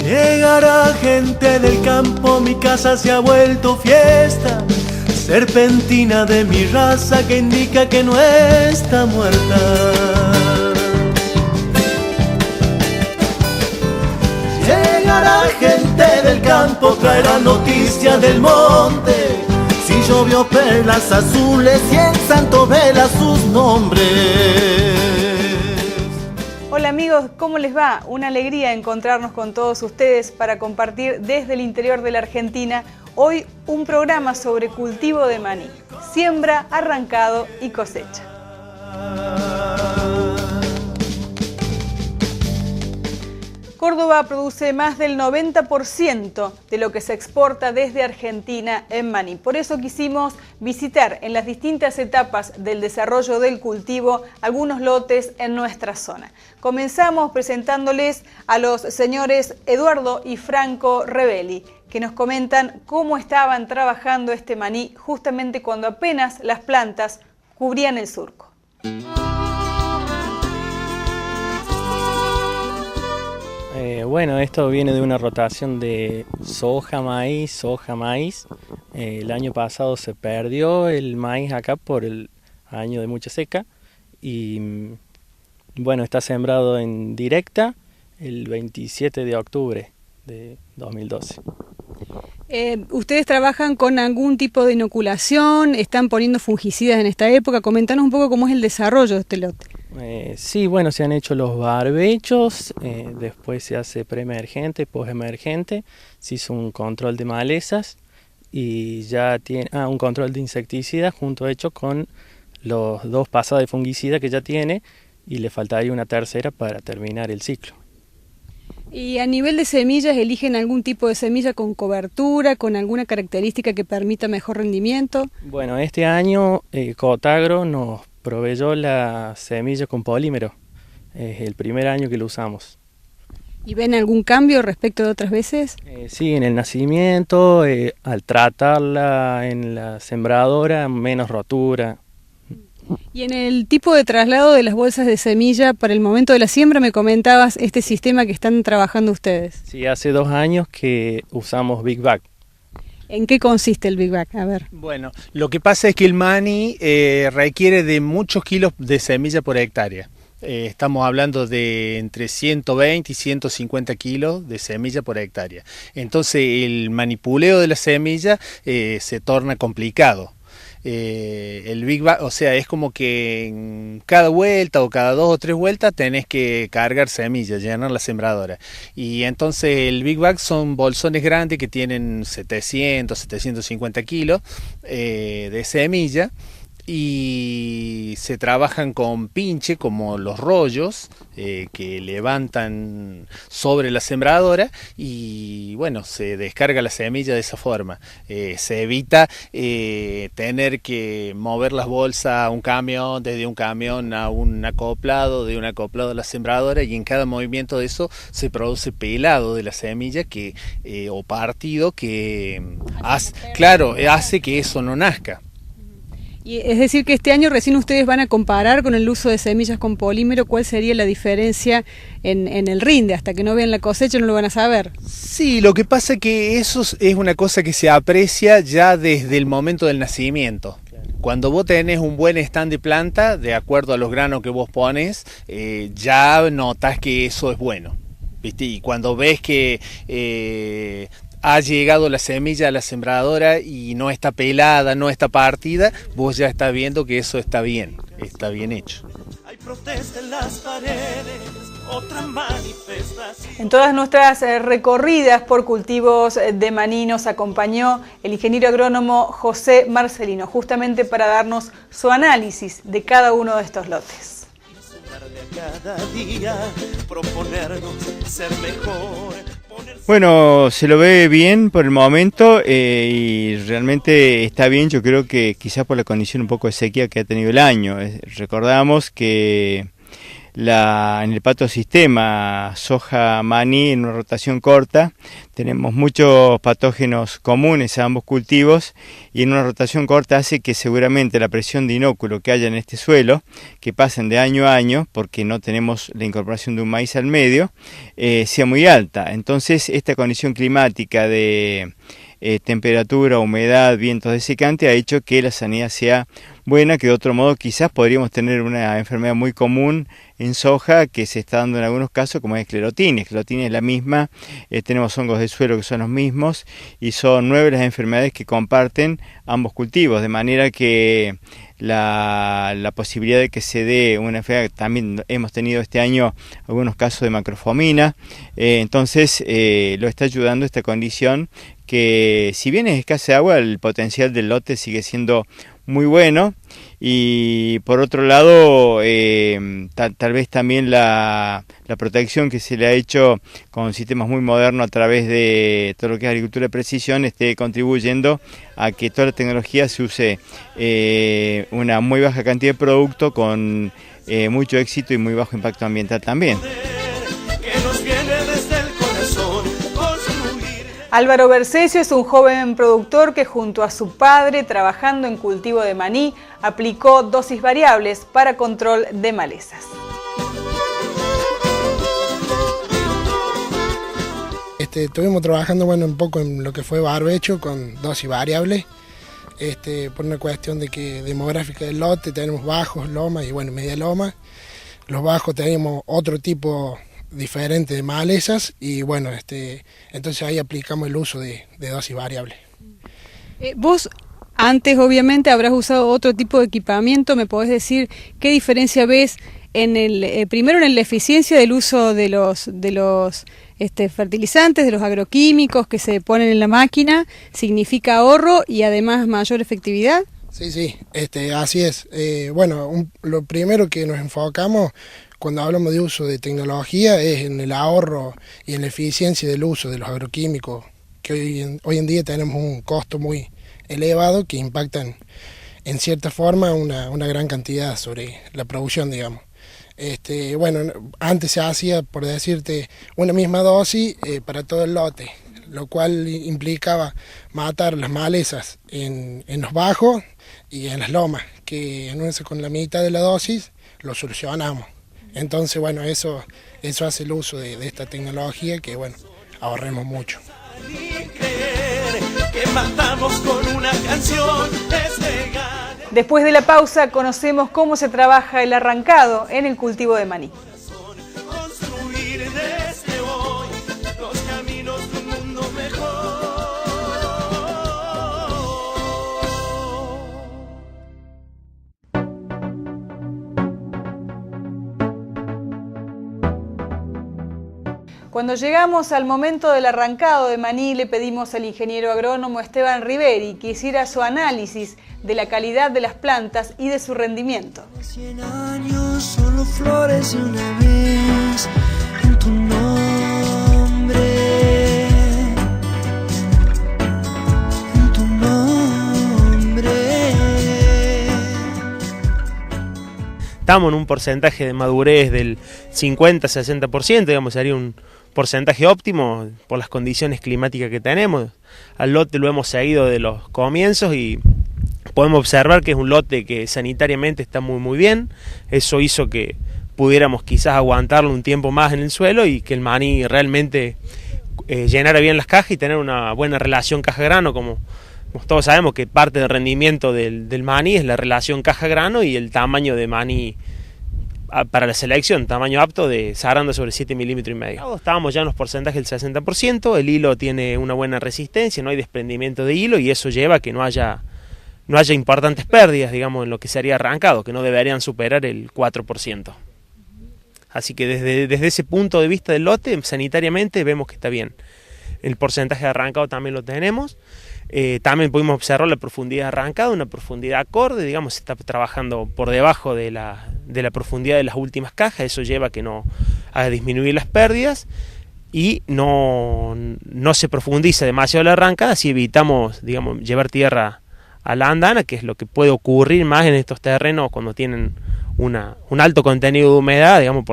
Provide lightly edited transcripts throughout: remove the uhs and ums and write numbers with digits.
Llegará gente del campo, mi casa se ha vuelto fiesta, serpentina de mi raza que indica que no está muerta. Llegará gente del campo, traerá noticias del monte, si llovió perlas azules y en santo vela sus nombres. Hola amigos, ¿cómo les va? Una alegría encontrarnos con todos ustedes para compartir desde el interior de la Argentina hoy un programa sobre cultivo de maní, siembra, arrancado y cosecha. Córdoba produce más del 90% de lo que se exporta desde Argentina en maní. Por eso quisimos visitar en las distintas etapas del desarrollo del cultivo algunos lotes en nuestra zona. Comenzamos presentándoles a los señores Eduardo y Franco Rebelli, que nos comentan cómo estaban trabajando este maní justamente cuando apenas las plantas cubrían el surco. Bueno, esto viene de una rotación de soja, maíz. El año pasado se perdió el maíz acá por el año de mucha seca y bueno, está sembrado en directa el 27 de octubre de 2012. ¿Ustedes trabajan con algún tipo de inoculación? ¿Están poniendo fungicidas en esta época? Comentanos un poco cómo es el desarrollo de este lote. Sí, bueno, se han hecho los barbechos, después se hace preemergente, postemergente, se hizo un control de malezas y ya tiene un control de insecticidas junto hecho con los 2 pasadas de fungicida que ya tiene y le faltaría una tercera para terminar el ciclo. ¿Y a nivel de semillas eligen algún tipo de semilla con cobertura, con alguna característica que permita mejor rendimiento? Bueno, este año Cotagro nos proveyó la semilla con polímero, es el primer año que lo usamos. ¿Y ven algún cambio respecto de otras veces? Sí, en el nacimiento, al tratarla en la sembradora, menos rotura. Y en el tipo de traslado de las bolsas de semilla para el momento de la siembra me comentabas este sistema que están trabajando ustedes. Sí, hace 2 años que usamos Big Bag. ¿En qué consiste el Big Bag? A ver. Bueno, lo que pasa es que el maní requiere de muchos kilos de semilla por hectárea. Estamos hablando de entre 120 y 150 kilos de semilla por hectárea. Entonces el manipuleo de la semilla se torna complicado. El Big Bag, o sea, es como que en cada vuelta o cada 2 o 3 vueltas tenés que cargar semillas, llenar la sembradora. Y entonces el Big Bag son bolsones grandes que tienen 700, 750 kilos de semilla y se trabajan con pinche como los rollos que levantan sobre la sembradora y bueno, se descarga la semilla de esa forma. Se evita tener que mover las bolsas a un camión, desde un camión a un acoplado, de un acoplado a la sembradora y en cada movimiento de eso se produce pelado de la semilla que, o partido que hace que eso no nazca. Y es decir que este año recién ustedes van a comparar con el uso de semillas con polímero, ¿cuál sería la diferencia en el rinde? Hasta que no vean la cosecha no lo van a saber. Sí, lo que pasa es que eso es una cosa que se aprecia ya desde el momento del nacimiento. Cuando vos tenés un buen stand de planta, de acuerdo a los granos que vos pones, ya notás que eso es bueno, ¿viste? Y cuando ves que ha llegado la semilla a la sembradora y no está pelada, no está partida, vos ya estás viendo que eso está bien hecho. Hay protesta en las paredes, otra manifestación. En todas nuestras recorridas por cultivos de maní nos acompañó el ingeniero agrónomo José Marcelino, justamente para darnos su análisis de cada uno de estos lotes. Cada día proponernos ser mejor. Bueno, se lo ve bien por el momento y realmente está bien, yo creo que quizás por la condición un poco de sequía que ha tenido el año. Recordamos que en el patosistema soja-maní en una rotación corta. Tenemos muchos patógenos comunes a ambos cultivos y en una rotación corta hace que seguramente la presión de inóculo que haya en este suelo, que pasen de año a año porque no tenemos la incorporación de un maíz al medio, sea muy alta. Entonces esta condición climática de temperatura, humedad, vientos desecantes ha hecho que la sanidad sea buena, que de otro modo quizás podríamos tener una enfermedad muy común en soja que se está dando en algunos casos, como es esclerotinia. Esclerotinia es la misma, tenemos hongos de suelo que son los mismos y son 9 las enfermedades que comparten ambos cultivos, de manera que la posibilidad de que se dé una enfermedad, también hemos tenido este año algunos casos de macrofomina, entonces lo está ayudando esta condición que, si bien es escasa agua, el potencial del lote sigue siendo muy bueno. Y por otro lado, tal vez también la protección que se le ha hecho con sistemas muy modernos a través de todo lo que es agricultura de precisión esté contribuyendo a que toda la tecnología se use una muy baja cantidad de producto con mucho éxito y muy bajo impacto ambiental también. Álvaro Bercesio es un joven productor que junto a su padre, trabajando en cultivo de maní, aplicó dosis variables para control de malezas. Estuvimos trabajando un poco en lo que fue barbecho con dosis variables, por una cuestión de que demográfica del lote tenemos bajos, lomas y media loma. Los bajos teníamos otro tipo diferente de malezas y entonces ahí aplicamos el uso de dosis variable. Vos antes obviamente habrás usado otro tipo de equipamiento, ¿me podés decir qué diferencia ves primero en la eficiencia del uso de los fertilizantes, de los agroquímicos que se ponen en la máquina? ¿Significa ahorro y además mayor efectividad? Sí, así es. Lo primero que nos enfocamos cuando hablamos de uso de tecnología es en el ahorro y en la eficiencia del uso de los agroquímicos, que hoy en día tenemos un costo muy elevado que impactan en cierta forma una gran cantidad sobre la producción, digamos. Antes se hacía, por decirte, una misma dosis para todo el lote, lo cual implicaba matar las malezas en los bajos y en las lomas, que con la mitad de la dosis lo solucionamos. Entonces, eso hace el uso de esta tecnología que, ahorremos mucho. Después de la pausa, conocemos cómo se trabaja el arrancado en el cultivo de maní. Cuando llegamos al momento del arrancado de maní, le pedimos al ingeniero agrónomo Esteban Riveri que hiciera su análisis de la calidad de las plantas y de su rendimiento. 100 años solo florece una vez en tu nombre. En tu nombre. Estamos en un porcentaje de madurez del 50-60%, digamos, sería un porcentaje óptimo por las condiciones climáticas que tenemos. Al lote lo hemos seguido de los comienzos y podemos observar que es un lote que sanitariamente está muy bien. Eso hizo que pudiéramos quizás aguantarlo un tiempo más en el suelo y que el maní realmente llenara bien las cajas y tener una buena relación caja-grano, como todos sabemos que parte del rendimiento del maní es la relación caja-grano y el tamaño de maní para la selección, tamaño apto de zaranda sobre 7,5 milímetros. Estábamos ya en los porcentajes del 60%, el hilo tiene una buena resistencia, no hay desprendimiento de hilo y eso lleva a que no haya importantes pérdidas, digamos, en lo que sería arrancado, que no deberían superar el 4%. Así que desde ese punto de vista del lote, sanitariamente vemos que está bien. El porcentaje de arrancado también lo tenemos. También pudimos observar la profundidad de arrancado, una profundidad acorde, digamos, se está trabajando por debajo de la profundidad de las últimas cajas, eso lleva a que no haga disminuir las pérdidas y no se profundiza demasiado la arrancada, así evitamos, digamos, llevar tierra a la andana, que es lo que puede ocurrir más en estos terrenos cuando tienen un alto contenido de humedad, digamos,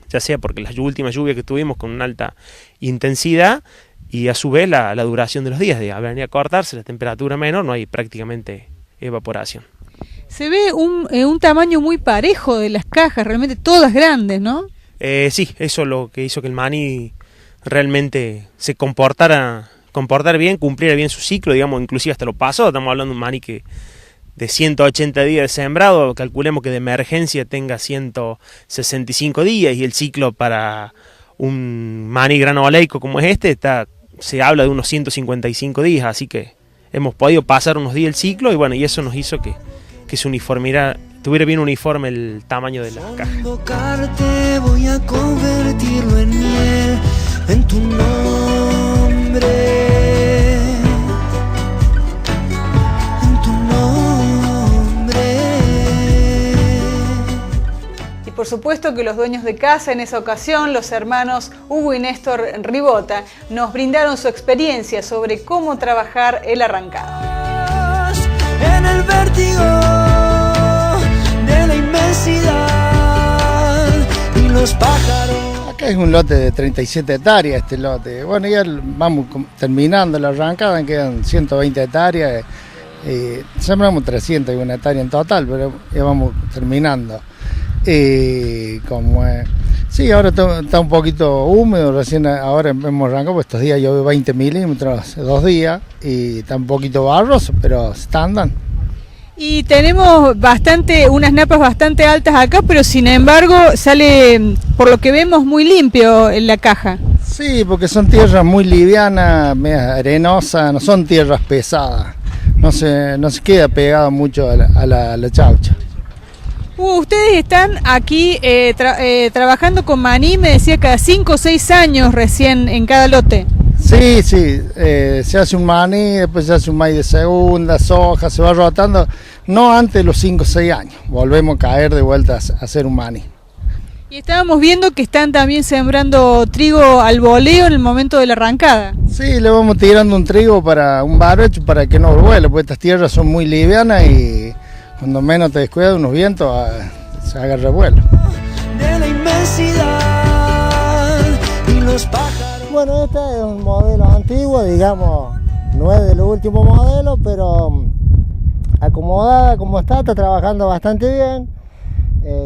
ya sea porque las últimas lluvias que tuvimos con una alta intensidad, y a su vez la duración de los días, al venir a cortarse la temperatura menor, no hay prácticamente evaporación. Se ve un tamaño muy parejo de las cajas, realmente todas grandes, ¿no? Sí, eso es lo que hizo que el maní realmente se comportara bien, cumpliera bien su ciclo, digamos, inclusive hasta lo pasó. Estamos hablando de un maní que de 180 días de sembrado, calculemos que de emergencia tenga 165 días, y el ciclo para un maní grano oleico como es este se habla de unos 155 días, así que hemos podido pasar unos días el ciclo, y bueno, y eso nos hizo que se tuviera bien uniforme el tamaño de la caja. Invocarte, voy a convertirlo en miel, en tu nombre. En tu nombre. Y por supuesto que los dueños de casa en esa ocasión, los hermanos Hugo y Néstor Ribota, nos brindaron su experiencia sobre cómo trabajar el arrancado. En el vértigo de la inmensidad y los pájaros. Acá es un lote de 37 hectáreas este lote. Bueno, ya vamos terminando la arrancada, quedan 120 hectáreas. Sembramos 301 hectáreas en total, pero ya vamos terminando. Sí, ahora está un poquito húmedo, recién ahora hemos arrancado, pues estos días llovió 20 milímetros hace 2 días y está un poquito barroso, pero andan. Y tenemos unas napas bastante altas acá, pero sin embargo sale, por lo que vemos, muy limpio en la caja. Sí, porque son tierras muy livianas, arenosas, no son tierras pesadas, no se queda pegado mucho a la chaucha. Ustedes están aquí trabajando con maní, me decía, cada 5 o 6 años recién en cada lote. Sí, se hace un maní, después se hace un maíz de segunda, soja, se va rotando, no antes de los 5 o 6 años, volvemos a caer de vuelta a hacer un maní. Y estábamos viendo que están también sembrando trigo al voleo en el momento de la arrancada. Sí, le vamos tirando un trigo para un barbecho para que no vuele, porque estas tierras son muy livianas y cuando menos te descuidas unos vientos se haga revuelo. De la inmensidad y los pájaros. Bueno, este es un modelo antiguo, digamos, no es de los últimos modelos, pero acomodada como está trabajando bastante bien.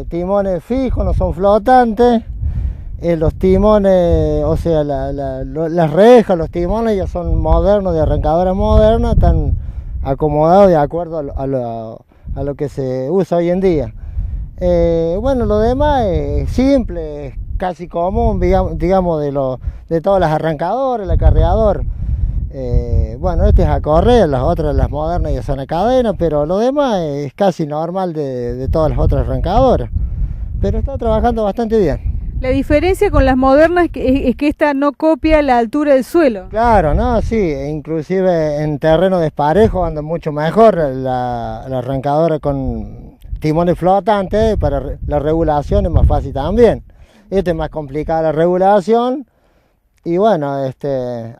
Timones fijos, no son flotantes. Los timones, o sea, las rejas, los timones ya son modernos, de arrancadoras modernas, están acomodados de acuerdo a lo que se usa hoy en día. Bueno, lo demás es simple, es casi común, digamos, de todas las arrancadoras, el acarreador. Bueno, este es a correr, las otras, las modernas, ya son a cadena, pero lo demás es casi normal de todas las otras arrancadoras. Pero está trabajando bastante bien. La diferencia con las modernas es que esta no copia la altura del suelo. Claro, no, sí, inclusive en terreno desparejo anda mucho mejor la arrancadora con timones flotantes, para la regulación es más fácil también. Este es más complicada la regulación y bueno,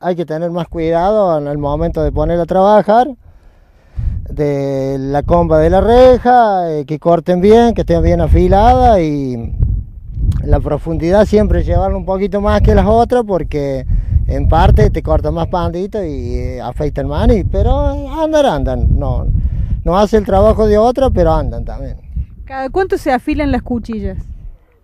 hay que tener más cuidado en el momento de ponerla a trabajar, de la comba de la reja, que corten bien, que estén bien afiladas, y la profundidad siempre llevarla un poquito más que las otras porque en parte te corta más pandito y afecta el maní, pero andan, no hace el trabajo de otra, pero andan también. ¿Cada cuánto se afilan las cuchillas?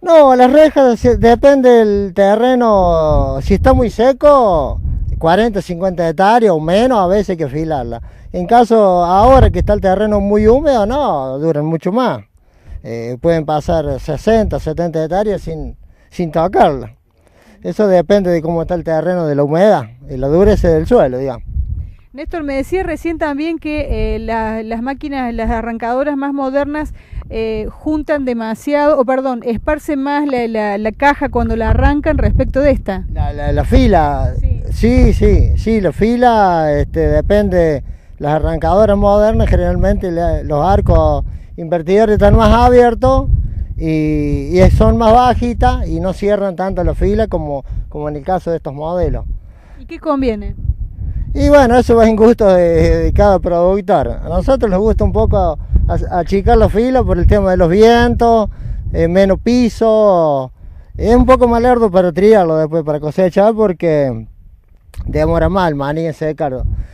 No, las rejas depende del terreno, si está muy seco, 40, 50 hectáreas o menos, a veces hay que afilarla. En caso ahora que está el terreno muy húmedo, no, duran mucho más. Pueden pasar 60, 70 hectáreas sin tocarla. Eso depende de cómo está el terreno, de la humedad y la dureza del suelo, digamos. Néstor, me decía recién también que las máquinas, las arrancadoras más modernas juntan demasiado, esparcen más la caja cuando la arrancan respecto de esta. La fila, sí, la fila depende. Las arrancadoras modernas generalmente los arcos invertidores están más abiertos y son más bajitas y no cierran tanto la fila como en el caso de estos modelos. ¿Y qué conviene? Y bueno, eso va en gusto de cada productor. A nosotros nos gusta un poco achicar la fila por el tema de los vientos, menos piso. Es un poco más lerdo para triarlo después, para cosechar, porque demora más el maní en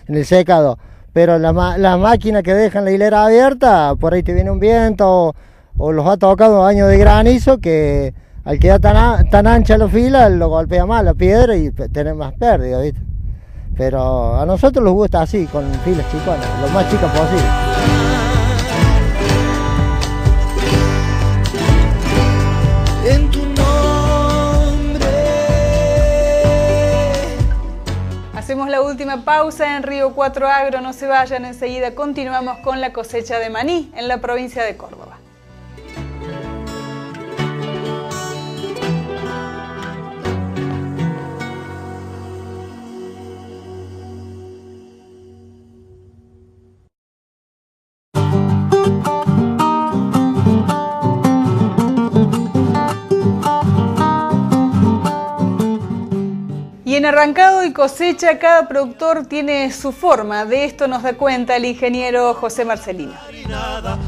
el secado. Pero las máquinas que dejan la hilera abierta, por ahí te viene un viento o los ha tocado años de granizo que al quedar tan ancha la fila lo golpea más la piedra y tenés más pérdida, ¿viste? Pero a nosotros nos gusta así, con filas chiconas, lo más chicas posible. En tu nombre. Hacemos la última pausa en Río 4 Agro, no se vayan, enseguida continuamos con la cosecha de maní en la provincia de Córdoba. En arrancado y cosecha, cada productor tiene su forma. De esto nos da cuenta el ingeniero José Marcelino.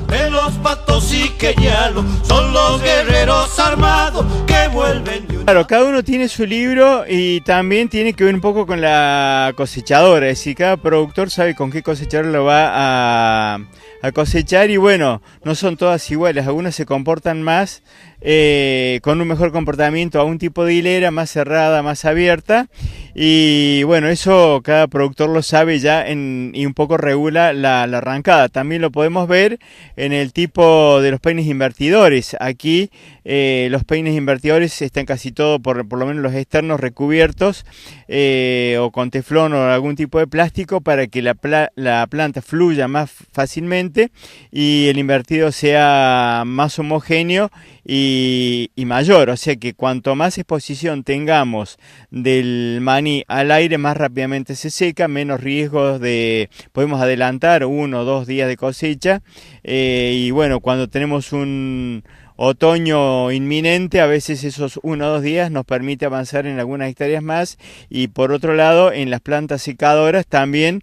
De los patos y queñalos son los guerreros armados que vuelven. Claro, cada uno tiene su libro y también tiene que ver un poco con la cosechadora. Es decir, cada productor sabe con qué cosechadora lo va a cosechar y bueno, no son todas iguales. Algunas se comportan más con un mejor comportamiento a un tipo de hilera, más cerrada, más abierta. Y bueno, eso cada productor lo sabe ya y un poco regula la arrancada. También lo podemos ver en el tipo de los peines invertidores. Aquí los peines invertidores están casi todos, por lo menos los externos, recubiertos o con teflón o algún tipo de plástico para que la planta fluya más fácilmente y el invertido sea más homogéneo y mayor, o sea que cuanto más exposición tengamos del maní al aire, más rápidamente se seca, menos riesgos podemos adelantar 1 o 2 días de cosecha y bueno, cuando tenemos un otoño inminente, a veces esos 1 o 2 días nos permite avanzar en algunas hectáreas más y por otro lado en las plantas secadoras también,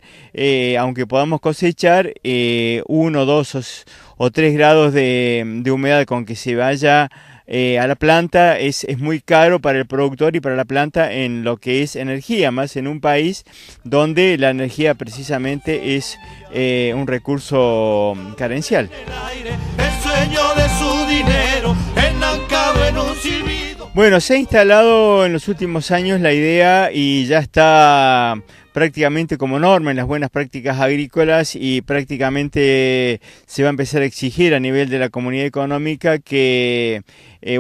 aunque podamos cosechar 1, 2 o 3 grados de humedad con que se vaya a la planta es muy caro para el productor y para la planta en lo que es energía, más en un país donde la energía precisamente es un recurso carencial. El sueño de su dinero enancado en un silbido. Bueno, se ha instalado en los últimos años la idea y ya está prácticamente como norma en las buenas prácticas agrícolas y prácticamente se va a empezar a exigir a nivel de la comunidad económica que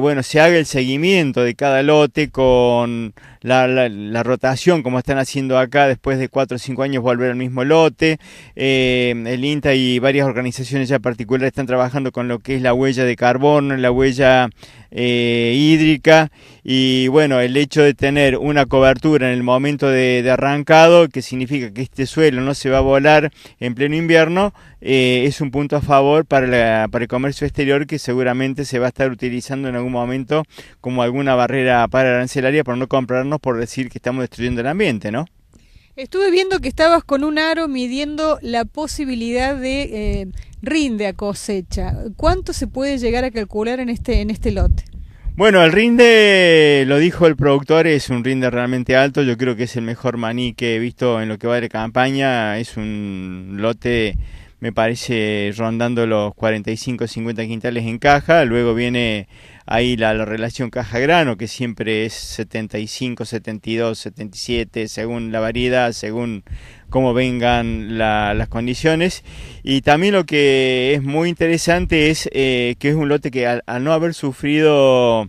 bueno, se haga el seguimiento de cada lote con la rotación como están haciendo acá, después de 4 o 5 años volver al mismo lote. El INTA y varias organizaciones ya particulares están trabajando con lo que es la huella de carbono, la huella hídrica y bueno, el hecho de tener una cobertura en el momento de arrancado, que significa que este suelo no se va a volar en pleno invierno, es un punto a favor para el comercio exterior que seguramente se va a estar utilizando en algún momento como alguna barrera para arancelaria por no comprarnos por decir que estamos destruyendo el ambiente, ¿no? Estuve viendo que estabas con un aro midiendo la posibilidad de rinde a cosecha. ¿Cuánto se puede llegar a calcular en este lote? Bueno, el rinde, lo dijo el productor, es un rinde realmente alto. Yo creo que es el mejor maní que he visto en lo que va de la campaña. Es un lote, me parece, rondando los 45-50 quintales en caja. Luego viene ahí la relación caja-grano, que siempre es 75, 72, 77, según la variedad, según cómo vengan las condiciones. Y también lo que es muy interesante es que es un lote que al no haber sufrido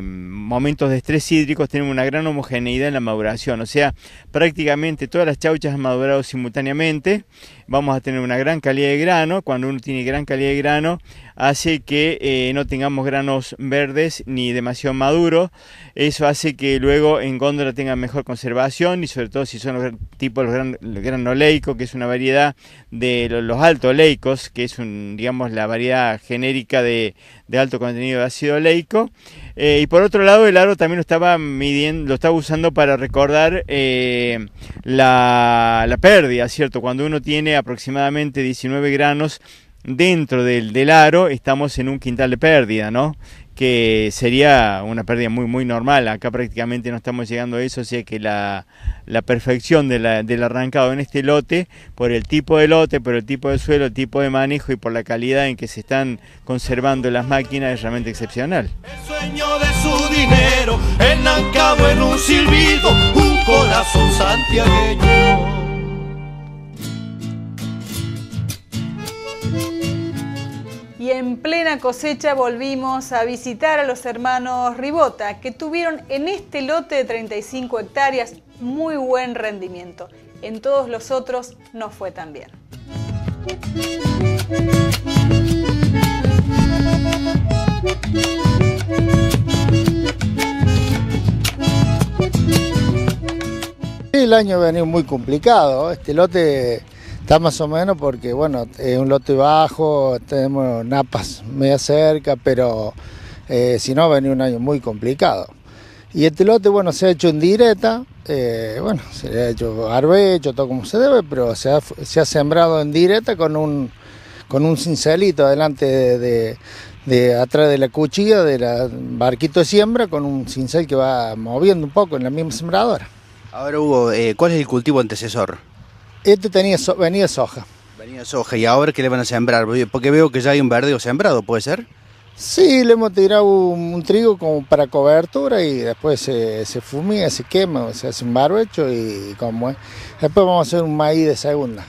momentos de estrés hídricos, tenemos una gran homogeneidad en la maduración, o sea, prácticamente todas las chauchas han madurado simultáneamente. Vamos a tener una gran calidad de grano. Cuando uno tiene gran calidad de grano, hace que no tengamos granos verdes ni demasiado maduros. Eso hace que luego en góndola tengan mejor conservación y sobre todo si son los tipos el grano oleico, que es una variedad de los alto oleicos, que es digamos la variedad genérica de de alto contenido de ácido oleico. Y por otro lado, el aro también lo estaba midiendo, lo estaba usando para recordar la pérdida, ¿cierto? Cuando uno tiene aproximadamente 19 granos dentro del aro, estamos en un quintal de pérdida, ¿no? Que sería una pérdida muy normal. Acá prácticamente no estamos llegando a eso, así que la perfección del arrancado en este lote, por el tipo de lote, por el tipo de suelo, el tipo de manejo y por la calidad en que se están conservando las máquinas, es realmente excepcional. El sueño de su dinero, en Nancagua en un silbido, un corazón santiagueño. Y en plena cosecha volvimos a visitar a los hermanos Ribota, que tuvieron en este lote de 35 hectáreas muy buen rendimiento. En todos los otros no fue tan bien. El año ha venido muy complicado. Este lote está más o menos porque, bueno, es un lote bajo, tenemos napas media cerca, pero si no, ha venido un año muy complicado. Y este lote, bueno, se ha hecho en directa, bueno, se ha hecho barbecho, todo como se debe, pero se ha sembrado en directa con un cincelito adelante de atrás de la cuchilla, barquito de siembra, con un cincel que va moviendo un poco en la misma sembradora. Ahora, Hugo, ¿cuál es el cultivo antecesor? Este venía soja. Venía soja, ¿y ahora qué le van a sembrar? Porque veo que ya hay un verdeo sembrado, ¿puede ser? Sí, le hemos tirado un trigo como para cobertura y después se fumiga, se quema, se hace un barbecho y como es. Después vamos a hacer un maíz de segunda.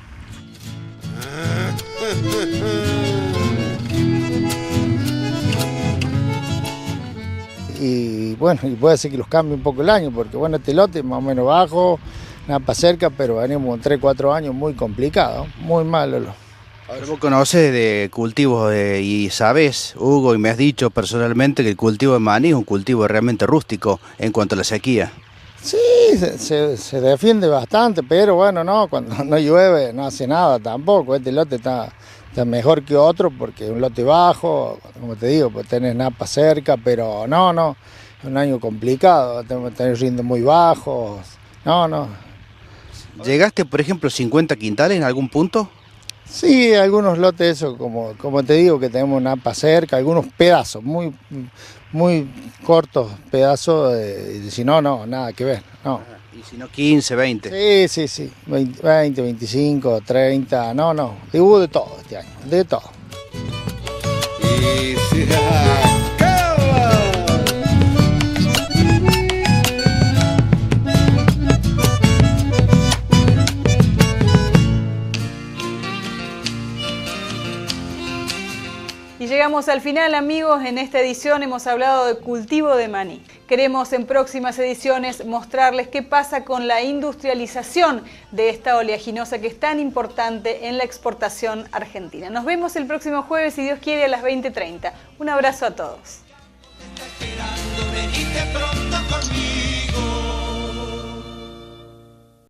Y bueno, y puede ser que los cambie un poco el año, porque bueno, este lote es más o menos bajo, napa cerca, pero venimos 3-4 años muy complicados, muy malos. Ahora vos conocés de cultivos y sabés, Hugo, y me has dicho personalmente que el cultivo de maní es un cultivo realmente rústico en cuanto a la sequía. Sí, se defiende bastante, pero bueno, no, cuando no llueve no hace nada tampoco. Este lote está mejor que otro porque es un lote bajo, como te digo, pues tenés napa cerca, pero no, es un año complicado, tenés rindos muy bajos, no. ¿Llegaste, por ejemplo, 50 quintales en algún punto? Sí, algunos lotes, eso, como te digo, que tenemos napa cerca, algunos pedazos, muy cortos pedazos, si no, nada que ver, no. Y si no, 15, 20. Sí, 20, 25, 30, no, hubo de todo este año, de todo. Y se acaba. Y llegamos al final, amigos. En esta edición hemos hablado de cultivo de maní. Queremos en próximas ediciones mostrarles qué pasa con la industrialización de esta oleaginosa que es tan importante en la exportación argentina. Nos vemos el próximo jueves, si Dios quiere, a las 20:30. Un abrazo a todos.